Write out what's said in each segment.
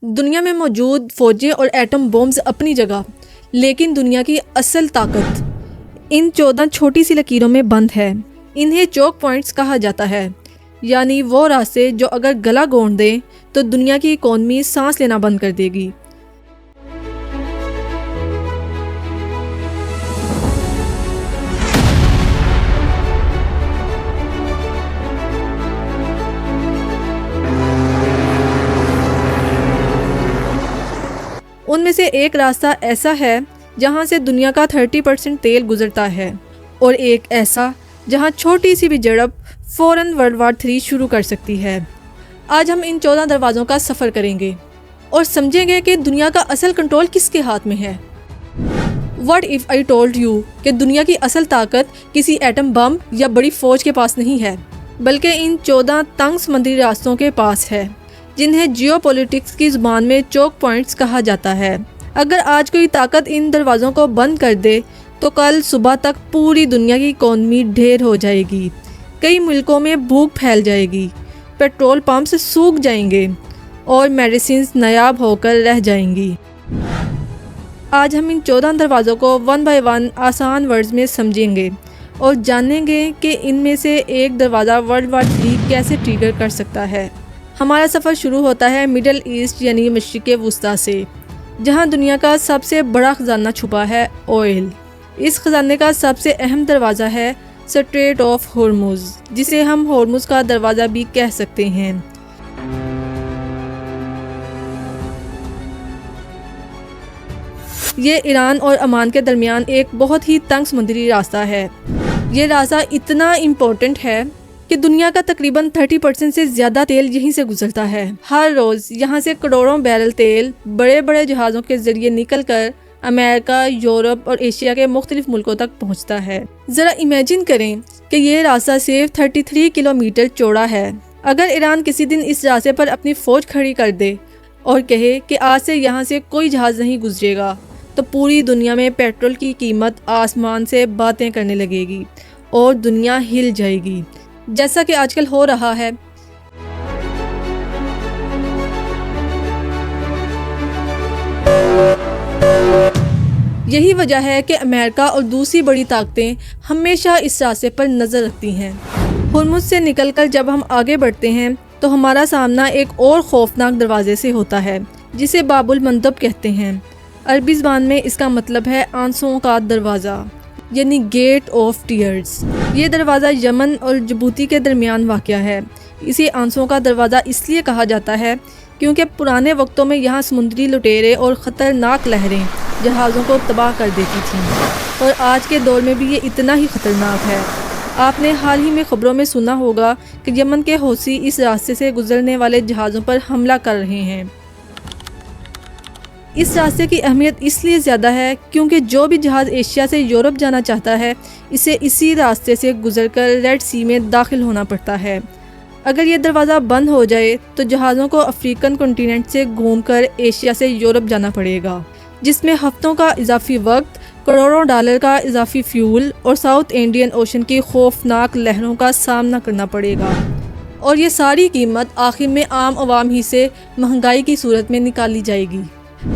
دنیا میں موجود فوجیں اور ایٹم بومز اپنی جگہ، لیکن دنیا کی اصل طاقت ان 14 چھوٹی سی لکیروں میں بند ہے۔ انہیں چوک پوائنٹس کہا جاتا ہے، یعنی وہ راستے جو اگر گلا گھونٹ دیں تو دنیا کی اکانومی سانس لینا بند کر دے گی۔ ان میں سے ایک راستہ ایسا ہے جہاں سے دنیا کا 30% تیل گزرتا ہے، اور ایک ایسا جہاں چھوٹی سی بھی جھڑپ فوراً ورلڈ وار 3 شروع کر سکتی ہے۔ آج ہم ان 14 دروازوں کا سفر کریں گے اور سمجھیں گے کہ دنیا کا اصل کنٹرول کس کے ہاتھ میں ہے۔ What if I told you کہ دنیا کی اصل طاقت کسی ایٹم بم یا بڑی فوج کے پاس نہیں ہے، بلکہ ان 14 تنگ سمندری راستوں کے پاس ہے، جنہیں جیو پولیٹکس کی زبان میں چوک پوائنٹس کہا جاتا ہے۔ اگر آج کوئی طاقت ان دروازوں کو بند کر دے تو کل صبح تک پوری دنیا کی اکانومی ڈھیر ہو جائے گی، کئی ملکوں میں بھوک پھیل جائے گی، پیٹرول پمپس سوکھ جائیں گے اور میڈیسنز نایاب ہو کر رہ جائیں گی۔ آج ہم ان 14 دروازوں کو 1 بائی 1 آسان ورڈز میں سمجھیں گے اور جانیں گے کہ ان میں سے ایک دروازہ ورلڈ وار 3 کیسے ٹریگر کر سکتا ہے۔ ہمارا سفر شروع ہوتا ہے مڈل ایسٹ یعنی مشرق وسطیٰ سے، جہاں دنیا کا سب سے بڑا خزانہ چھپا ہے، آئل۔ اس خزانے کا سب سے اہم دروازہ ہے سٹریٹ آف ہورمز، جسے ہم ہورمز کا دروازہ بھی کہہ سکتے ہیں۔ یہ ایران اور عمان کے درمیان ایک بہت ہی تنگ سمندری راستہ ہے۔ یہ راستہ اتنا امپورٹنٹ ہے کہ دنیا کا تقریباً 30% سے زیادہ تیل یہیں سے گزرتا ہے۔ ہر روز یہاں سے کروڑوں بیرل تیل بڑے بڑے جہازوں کے ذریعے نکل کر امریکہ، یورپ اور ایشیا کے مختلف ملکوں تک پہنچتا ہے۔ ذرا امیجن کریں کہ یہ راستہ صرف 33 کلومیٹر چوڑا ہے۔ اگر ایران کسی دن اس راستے پر اپنی فوج کھڑی کر دے اور کہے کہ آج سے یہاں سے کوئی جہاز نہیں گزرے گا، تو پوری دنیا میں پیٹرول کی قیمت آسمان سے باتیں کرنے لگے گی اور دنیا ہل جائے گی، جیسا کہ آج کل ہو رہا ہے۔ یہی وجہ ہے کہ امریکہ اور دوسری بڑی طاقتیں ہمیشہ اس راستے پر نظر رکھتی ہیں۔ ہرمز سے نکل کر جب ہم آگے بڑھتے ہیں تو ہمارا سامنا ایک اور خوفناک دروازے سے ہوتا ہے، جسے باب المندب کہتے ہیں۔ عربی زبان میں اس کا مطلب ہے آنسوؤں کا دروازہ، یعنی گیٹ آف ٹیئرز۔ یہ دروازہ یمن اور جبوتی کے درمیان واقع ہے۔ اسے آنسوؤں کا دروازہ اس لیے کہا جاتا ہے کیونکہ پرانے وقتوں میں یہاں سمندری لٹیرے اور خطرناک لہریں جہازوں کو تباہ کر دیتی تھیں، اور آج کے دور میں بھی یہ اتنا ہی خطرناک ہے۔ آپ نے حال ہی میں خبروں میں سنا ہوگا کہ یمن کے حوثی اس راستے سے گزرنے والے جہازوں پر حملہ کر رہے ہیں۔ اس راستے کی اہمیت اس لیے زیادہ ہے کیونکہ جو بھی جہاز ایشیا سے یورپ جانا چاہتا ہے، اسے اسی راستے سے گزر کر ریڈ سی میں داخل ہونا پڑتا ہے۔ اگر یہ دروازہ بند ہو جائے تو جہازوں کو افریقن کنٹیننٹ سے گھوم کر ایشیا سے یورپ جانا پڑے گا، جس میں ہفتوں کا اضافی وقت، کروڑوں ڈالر کا اضافی فیول اور ساؤتھ انڈین اوشن کی خوفناک لہروں کا سامنا کرنا پڑے گا، اور یہ ساری قیمت آخر میں عام عوام ہی سے مہنگائی کی صورت میں نکالی جائے گی۔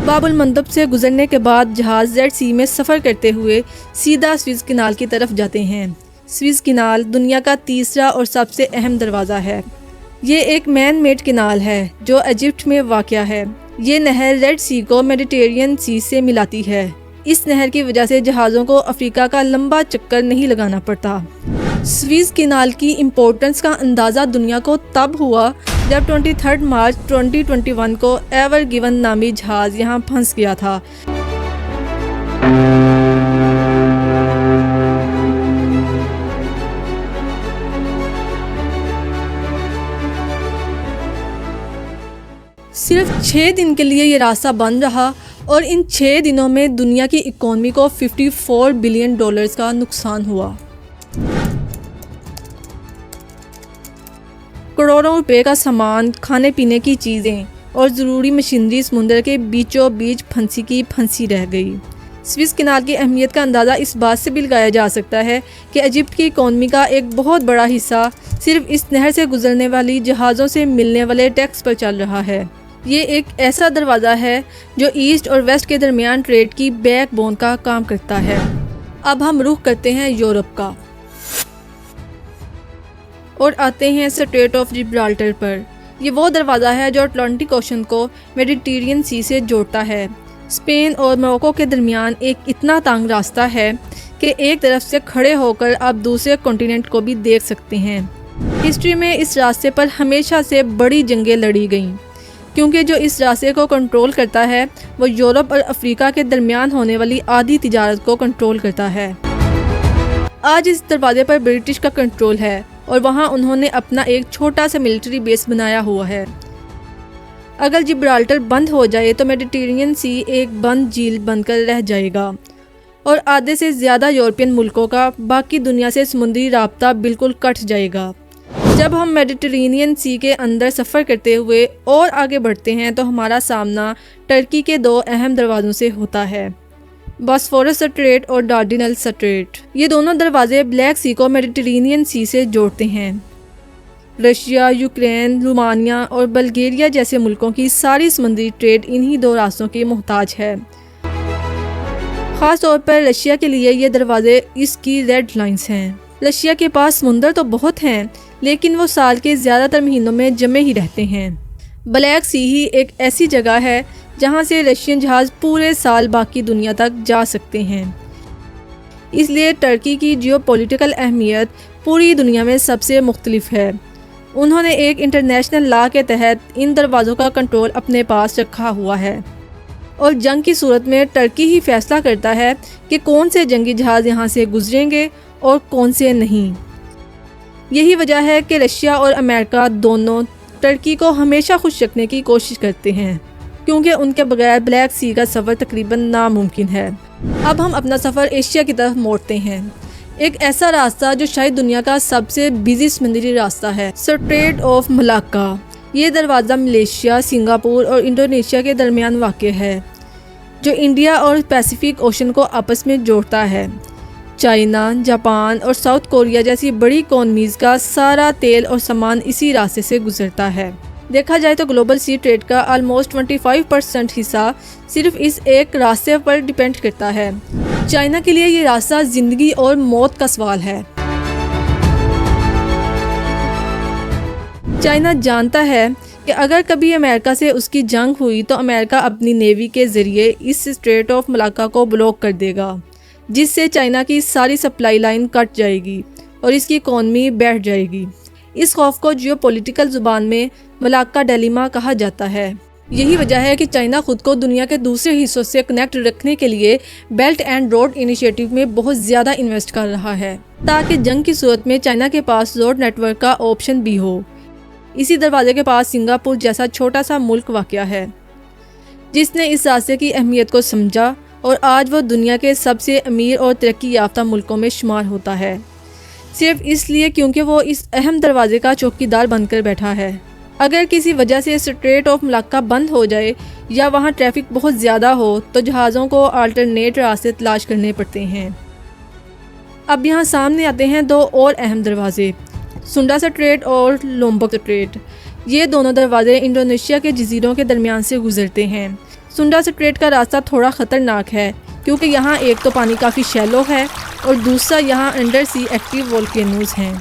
باب المندب سے گزرنے کے بعد جہاز ریڈ سی میں سفر کرتے ہوئے سیدھا سوئز کینال کی طرف جاتے ہیں۔ سوئز کینال دنیا کا تیسرا اور سب سے اہم دروازہ ہے۔ یہ ایک مین میڈ کینال ہے جو ایجپٹ میں واقع ہے۔ یہ نہر ریڈ سی کو میڈیٹرینین سی سے ملاتی ہے۔ اس نہر کی وجہ سے جہازوں کو افریقہ کا لمبا چکر نہیں لگانا پڑتا۔ سوئز کینال کی امپورٹنس کا اندازہ دنیا کو تب ہوا جب 23 مارچ 2021 کو ایور گیون نامی جہاز یہاں پھنس گیا تھا۔ صرف 6 دن کے لیے یہ راستہ بند رہا، اور ان 6 دنوں میں دنیا کی اکانومی کو $54 بلین کا نقصان ہوا۔ کروڑوں روپے کا سامان، کھانے پینے کی چیزیں اور ضروری مشینری سمندر کے بیچوں بیچ پھنسی کی پھنسی رہ گئی۔ سوئز کینال کی اہمیت کا اندازہ اس بات سے بھی لگایا جا سکتا ہے کہ ایجپٹ کی اکانومی کا ایک بہت بڑا حصہ صرف اس نہر سے گزرنے والی جہازوں سے ملنے والے ٹیکس پر چل رہا ہے۔ یہ ایک ایسا دروازہ ہے جو ایسٹ اور ویسٹ کے درمیان ٹریڈ کی بیک بون کا کام کرتا ہے۔ اب ہم رخ کرتے ہیں یورپ کا اور آتے ہیں اسٹریٹ آف جبرالٹر پر۔ یہ وہ دروازہ ہے جو اٹلانٹک اوشن کو میڈیٹرینین سی سے جوڑتا ہے۔ اسپین اور موروکو کے درمیان ایک اتنا تنگ راستہ ہے کہ ایک طرف سے کھڑے ہو کر آپ دوسرے کانٹیننٹ کو بھی دیکھ سکتے ہیں۔ ہسٹری میں اس راستے پر ہمیشہ سے بڑی جنگیں لڑی گئیں، کیونکہ جو اس راستے کو کنٹرول کرتا ہے وہ یورپ اور افریقہ کے درمیان ہونے والی آدھی تجارت کو کنٹرول کرتا ہے۔ آج اس دروازے پر برٹش کا کنٹرول ہے اور وہاں انہوں نے اپنا ایک چھوٹا سا ملٹری بیس بنایا ہوا ہے۔ اگر جبرالٹر بند ہو جائے تو میڈیٹرینین سی ایک بند جھیل بن کر رہ جائے گا اور آدھے سے زیادہ یورپین ملکوں کا باقی دنیا سے سمندری رابطہ بالکل کٹ جائے گا۔ جب ہم میڈیٹرینین سی کے اندر سفر کرتے ہوئے اور آگے بڑھتے ہیں تو ہمارا سامنا ٹرکی کے دو اہم دروازوں سے ہوتا ہے، باسفورس اسٹریٹ اور ڈارڈینل اسٹریٹ۔ یہ دونوں دروازے بلیک سی کو میڈیٹرینین سی سے جوڑتے ہیں۔ رشیا، یوکرین، رومانیہ اور بلغیریا جیسے ملکوں کی ساری سمندری ٹریڈ انہی دو راستوں کی محتاج ہے۔ خاص طور پر رشیا کے لیے یہ دروازے اس کی ریڈ لائنز ہیں۔ رشیا کے پاس سمندر تو بہت ہیں، لیکن وہ سال کے زیادہ تر مہینوں میں جمے ہی رہتے ہیں۔ بلیک سی ہی ایک ایسی جگہ ہے جہاں سے رشین جہاز پورے سال باقی دنیا تک جا سکتے ہیں۔ اس لیے ترکی کی جیو پولیٹیکل اہمیت پوری دنیا میں سب سے مختلف ہے۔ انہوں نے ایک انٹرنیشنل لا کے تحت ان دروازوں کا کنٹرول اپنے پاس رکھا ہوا ہے، اور جنگ کی صورت میں ترکی ہی فیصلہ کرتا ہے کہ کون سے جنگی جہاز یہاں سے گزریں گے اور کون سے نہیں۔ یہی وجہ ہے کہ رشیا اور امریکہ دونوں ترکی کو ہمیشہ خوش رکھنے کی کوشش کرتے ہیں، کیونکہ ان کے بغیر بلیک سی کا سفر تقریباً ناممکن ہے۔ اب ہم اپنا سفر ایشیا کی طرف موڑتے ہیں، ایک ایسا راستہ جو شاید دنیا کا سب سے بزی سمندری راستہ ہے، اسٹریٹ آف ملاکا۔ یہ دروازہ ملیشیا، سنگاپور اور انڈونیشیا کے درمیان واقع ہے، جو انڈیا اور پیسیفک اوشن کو آپس میں جوڑتا ہے۔ چائنا، جاپان اور ساؤتھ کوریا جیسی بڑی اکانومیز کا سارا تیل اور سامان اسی راستے سے گزرتا ہے۔ دیکھا جائے تو گلوبل سی ٹریڈ کا آلموسٹ 25% حصہ صرف اس ایک راستے پر ڈیپینڈ کرتا ہے۔ چائنا کے لیے یہ راستہ زندگی اور موت کا سوال ہے۔ چائنا جانتا ہے کہ اگر کبھی امریکہ سے اس کی جنگ ہوئی تو امریکہ اپنی نیوی کے ذریعے اس اسٹریٹ آف ملاکا کو بلاک کر دے گا، جس سے چائنا کی ساری سپلائی لائن کٹ جائے گی اور اس کی اکانومی بیٹھ جائے گی۔ اس خوف کو جیو پولیٹیکل زبان میں ملاکا ڈیلیما کہا جاتا ہے۔ یہی وجہ ہے کہ چائنا خود کو دنیا کے دوسرے حصوں سے کنیکٹ رکھنے کے لیے بیلٹ اینڈ روڈ انیشیٹو میں بہت زیادہ انویسٹ کر رہا ہے، تاکہ جنگ کی صورت میں چائنا کے پاس روڈ نیٹ ورک کا آپشن بھی ہو۔ اسی دروازے کے پاس سنگاپور جیسا چھوٹا سا ملک واقع ہے، جس نے اس راستے کی اہمیت کو سمجھا اور آج وہ دنیا کے سب سے امیر اور ترقی یافتہ ملکوں میں شمار ہوتا ہے، صرف اس لیے کیونکہ وہ اس اہم دروازے کا چوکیدار بن کر بیٹھا ہے۔ اگر کسی وجہ سے اسٹریٹ آف ملاکا بند ہو جائے یا وہاں ٹریفک بہت زیادہ ہو تو جہازوں کو آلٹرنیٹ راستے تلاش کرنے پڑتے ہیں۔ اب یہاں سامنے آتے ہیں دو اور اہم دروازے، سنڈا اسٹریٹ اور لومبک اسٹریٹ۔ یہ دونوں دروازے انڈونیشیا کے جزیروں کے درمیان سے گزرتے ہیں۔ سنڈا اسٹریٹ کا راستہ تھوڑا خطرناک ہے، کیونکہ یہاں ایک تو پانی کافی شیلو ہے اور دوسرا یہاں انڈر سی ایکٹیو وولکینوز ہیں۔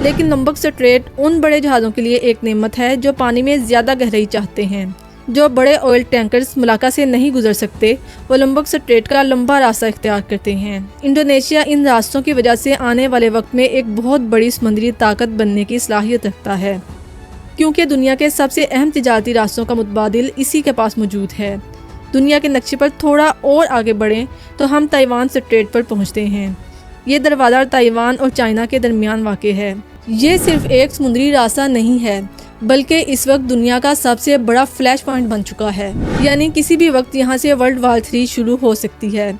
لیکن لومبک اسٹریٹ ان بڑے جہازوں کے لیے ایک نعمت ہے جو پانی میں زیادہ گہرائی چاہتے ہیں۔ جو بڑے آئل ٹینکرز ملاکا سے نہیں گزر سکتے وہ لومبک اسٹریٹ کا لمبا راستہ اختیار کرتے ہیں۔ انڈونیشیا ان راستوں کی وجہ سے آنے والے وقت میں ایک بہت بڑی سمندری طاقت بننے کی صلاحیت رکھتا ہے، کیونکہ دنیا کے سب سے اہم تجارتی راستوں کا متبادل اسی کے پاس موجود ہے۔ دنیا کے نقشے پر تھوڑا اور آگے بڑھیں تو ہم تائیوان اسٹریٹ پر پہنچتے ہیں۔ یہ دروازہ تائیوان اور چائنا کے درمیان واقع ہے۔ یہ صرف ایک سمندری راستہ نہیں ہے، بلکہ اس وقت دنیا کا سب سے بڑا فلیش پوائنٹ بن چکا ہے، یعنی کسی بھی وقت یہاں سے ورلڈ وار 3 شروع ہو سکتی ہے۔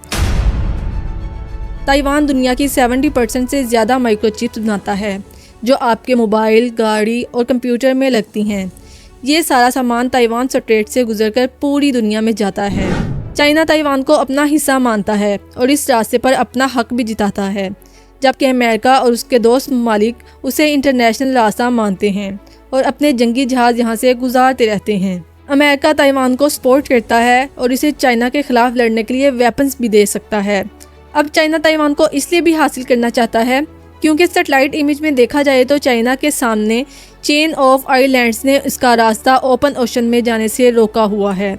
تائیوان دنیا کی 70% سے زیادہ مائکرو چپس بناتا ہے، جو آپ کے موبائل، گاڑی اور کمپیوٹر میں لگتی ہیں۔ یہ سارا سامان تائیوان اسٹریٹ سے گزر کر پوری دنیا میں جاتا ہے۔ چائنا تائیوان کو اپنا حصہ مانتا ہے اور اس راستے پر اپنا حق بھی جتاتا ہے، جبکہ امریکہ اور اس کے دوست ممالک اسے انٹرنیشنل راستہ مانتے ہیں اور اپنے جنگی جہاز یہاں سے گزارتے رہتے ہیں۔ امریکہ تائیوان کو سپورٹ کرتا ہے اور اسے چائنا کے خلاف لڑنے کے لیے ویپنز بھی دے سکتا ہے۔ اب چائنا تائیوان کو اس لیے بھی حاصل کرنا چاہتا ہے کیونکہ سیٹلائٹ امیج میں دیکھا جائے تو چائنا کے سامنے چین آف آئی لینڈز نے اس کا راستہ اوپن اوشن میں جانے سے روکا ہوا ہے۔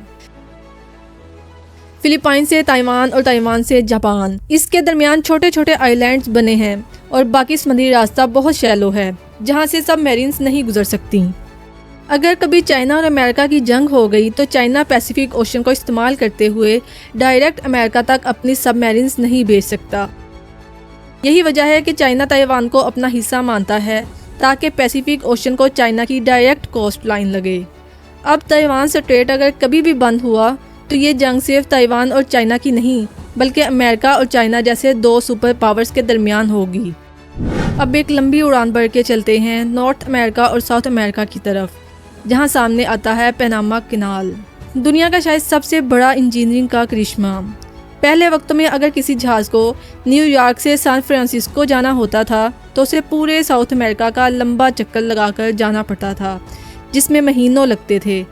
فلپائن سے تائیوان اور تائیوان سے جاپان، اس کے درمیان چھوٹے چھوٹے آئی لینڈز بنے ہیں اور باقی سمندری راستہ بہت شیلو ہے جہاں سے سب میرینز نہیں گزر سکتی۔ اگر کبھی چائنا اور امریکہ کی جنگ ہو گئی تو چائنا پیسیفک اوشن کو استعمال کرتے ہوئے ڈائریکٹ امریکہ تک اپنی سب میرینز نہیں بھیج سکتا۔ یہی وجہ ہے کہ چائنا تائیوان کو اپنا حصہ مانتا ہے تاکہ پیسیفک اوشن کو چائنا کی ڈائریکٹ کوسٹ لائن لگے۔ اب تائیوان اسٹریٹ اگر کبھی بھی بند ہوا تو یہ جنگ صرف تائیوان اور چائنا کی نہیں بلکہ امریکہ اور چائنا جیسے دو سپر پاورز کے درمیان ہوگی۔ اب ایک لمبی اڑان بھر کے چلتے ہیں نارتھ امریکہ اور ساؤتھ امریکہ کی طرف، جہاں سامنے آتا ہے پیناما کینال، دنیا کا شاید سب سے بڑا انجینئرنگ کا کرشمہ۔ پہلے وقتوں میں اگر کسی جہاز کو نیو یارک سے سان فرانسسکو جانا ہوتا تھا تو اسے پورے ساؤتھ امریکہ کا لمبا چکر لگا کر جانا پڑتا تھا جس میں مہینوں لگتے تھے۔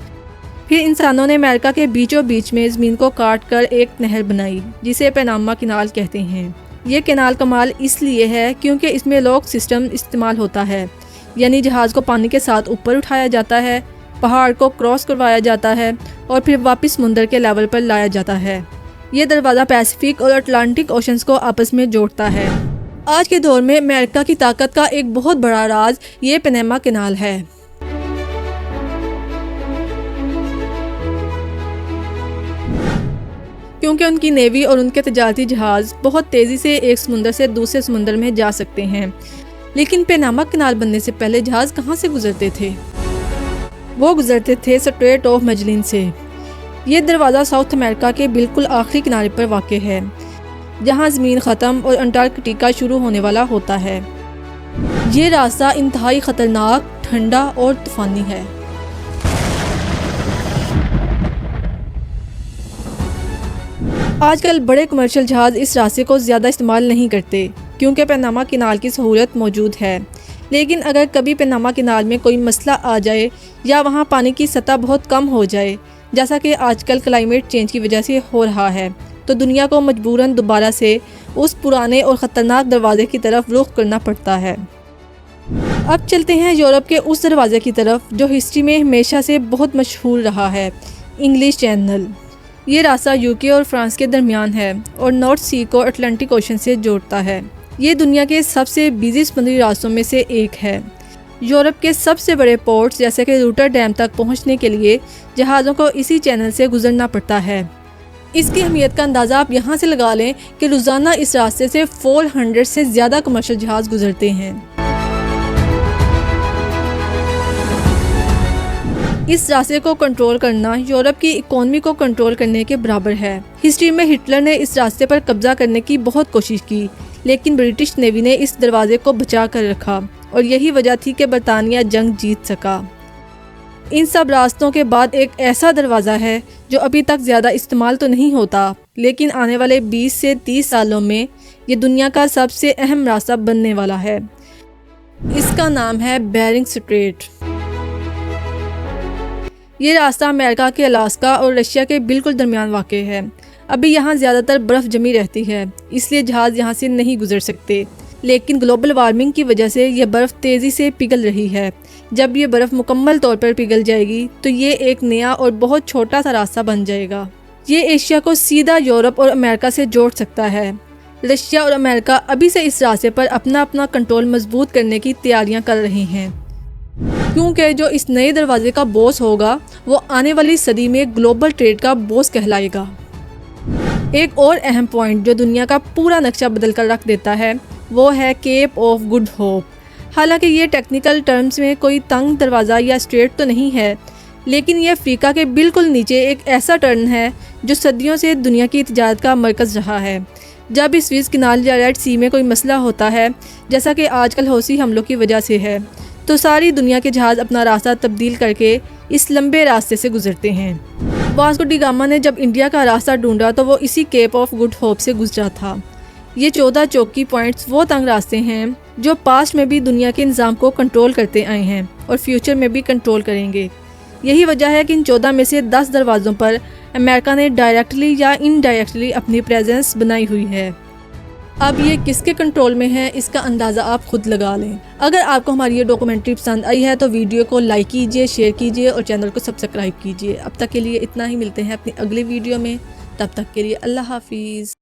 پھر انسانوں نے امریکہ کے بیچوں بیچ میں زمین کو کاٹ کر ایک نہر بنائی جسے پیناما کینال کہتے ہیں۔ یہ کینال کمال اس لیے ہے کیونکہ اس میں لاک سسٹم استعمال ہوتا ہے، یعنی جہاز کو پانی کے ساتھ اوپر اٹھایا جاتا ہے، پہاڑ کو کراس کروایا جاتا ہے اور پھر واپس سمندر کے لیول پر لایا جاتا ہے۔ یہ دروازہ پیسیفک اور اٹلانٹک اوشنز کو آپس میں جوڑتا ہے۔ آج کے دور میں امریکہ کی طاقت کا ایک بہت بڑا راز یہ پیناما کینال ہے۔ کیونکہ ان کی نیوی اور ان کے تجارتی جہاز بہت تیزی سے ایک سمندر سے دوسرے سمندر میں جا سکتے ہیں، لیکن پیناما کینال بننے سے پہلے جہاز کہاں سے گزرتے تھے؟ وہ گزرتے تھے اسٹریٹ آف میجلن سے۔ یہ دروازہ ساؤتھ امریکہ کے بالکل آخری کنارے پر واقع ہے جہاں زمین ختم اور انٹارکٹیکا شروع ہونے والا ہوتا ہے۔ یہ راستہ انتہائی خطرناک، ٹھنڈا اور طوفانی ہے۔ آج کل بڑے کمرشل جہاز اس راستے کو زیادہ استعمال نہیں کرتے کیونکہ پیناما کینال کی سہولت موجود ہے، لیکن اگر کبھی پیناما کینال میں کوئی مسئلہ آ جائے یا وہاں پانی کی سطح بہت کم ہو جائے، جیسا کہ آج کل کلائمیٹ چینج کی وجہ سے ہو رہا ہے، تو دنیا کو مجبوراً دوبارہ سے اس پرانے اور خطرناک دروازے کی طرف رخ کرنا پڑتا ہے۔ اب چلتے ہیں یورپ کے اس دروازے کی طرف جو ہسٹری میں ہمیشہ سے بہت مشہور رہا ہے، انگلش چینل۔ یہ راستہ یوکے اور فرانس کے درمیان ہے اور نارتھ سی کو اٹلانٹک اوشن سے جوڑتا ہے۔ یہ دنیا کے سب سے بیزی سمندری راستوں میں سے ایک ہے۔ یورپ کے سب سے بڑے پورٹس جیسے کہ روٹرڈیم تک پہنچنے کے لیے جہازوں کو اسی چینل سے گزرنا پڑتا ہے۔ اس کی اہمیت کا اندازہ آپ یہاں سے لگا لیں کہ روزانہ اس راستے سے 400 سے زیادہ کمرشل جہاز گزرتے ہیں۔ اس راستے کو کنٹرول کرنا یورپ کی اکانومی کو کنٹرول کرنے کے برابر ہے۔ ہسٹری میں ہٹلر نے اس راستے پر قبضہ کرنے کی بہت کوشش کی، لیکن برٹش نیوی نے اس دروازے کو بچا کر رکھا اور یہی وجہ تھی کہ برطانیہ جنگ جیت سکا۔ ان سب راستوں کے بعد ایک ایسا دروازہ ہے جو ابھی تک زیادہ استعمال تو نہیں ہوتا، لیکن آنے والے 20 سے 30 سالوں میں یہ دنیا کا سب سے اہم راستہ بننے والا ہے۔ اس کا نام ہے بیرنگ اسٹریٹ۔ یہ راستہ امریکہ کے الاسکا اور رشیا کے بالکل درمیان واقع ہے۔ ابھی یہاں زیادہ تر برف جمی رہتی ہے، اس لیے جہاز یہاں سے نہیں گزر سکتے، لیکن گلوبل وارمنگ کی وجہ سے یہ برف تیزی سے پگھل رہی ہے۔ جب یہ برف مکمل طور پر پگھل جائے گی تو یہ ایک نیا اور بہت چھوٹا سا راستہ بن جائے گا۔ یہ ایشیا کو سیدھا یورپ اور امریکہ سے جوڑ سکتا ہے۔ رشیا اور امریکہ ابھی سے اس راستے پر اپنا کنٹرول مضبوط کرنے کی تیاریاں کر رہے ہیں، کیونکہ جو اس نئے دروازے کا باس ہوگا وہ آنے والی صدی میں گلوبل ٹریڈ کا باس کہلائے گا۔ ایک اور اہم پوائنٹ جو دنیا کا پورا نقشہ بدل کر رکھ دیتا ہے وہ ہے کیپ آف گڈ ہوپ۔ حالانکہ یہ ٹیکنیکل ٹرمز میں کوئی تنگ دروازہ یا اسٹریٹ تو نہیں ہے، لیکن یہ افریقہ کے بالکل نیچے ایک ایسا ٹرن ہے جو صدیوں سے دنیا کی تجارت کا مرکز رہا ہے۔ جب اس سوئز کینال یا ریڈ سی میں کوئی مسئلہ ہوتا ہے، جیسا کہ آج کل حوثی حملوں کی وجہ سے ہے، تو ساری دنیا کے جہاز اپنا راستہ تبدیل کر کے اس لمبے راستے سے گزرتے ہیں۔ واسکو ڈی گاما نے جب انڈیا کا راستہ ڈھونڈا تو وہ اسی کیپ آف گڈ ہوپ سے گزرا تھا۔ یہ 14 چوکی پوائنٹس وہ تنگ راستے ہیں جو پاسٹ میں بھی دنیا کے نظام کو کنٹرول کرتے آئے ہیں اور فیوچر میں بھی کنٹرول کریں گے۔ یہی وجہ ہے کہ ان 14 میں سے 10 دروازوں پر امریکہ نے ڈائریکٹلی یا انڈائریکٹلی اپنی پریزنس بنائی ہوئی ہے۔ اب یہ کس کے کنٹرول میں ہے اس کا اندازہ آپ خود لگا لیں۔ اگر آپ کو ہماری یہ ڈاکومنٹری پسند آئی ہے تو ویڈیو کو لائک کیجئے، شیئر کیجئے اور چینل کو سبسکرائب کیجئے۔ اب تک کے لیے اتنا ہی، ملتے ہیں اپنی اگلی ویڈیو میں، تب تک کے لیے اللہ حافظ۔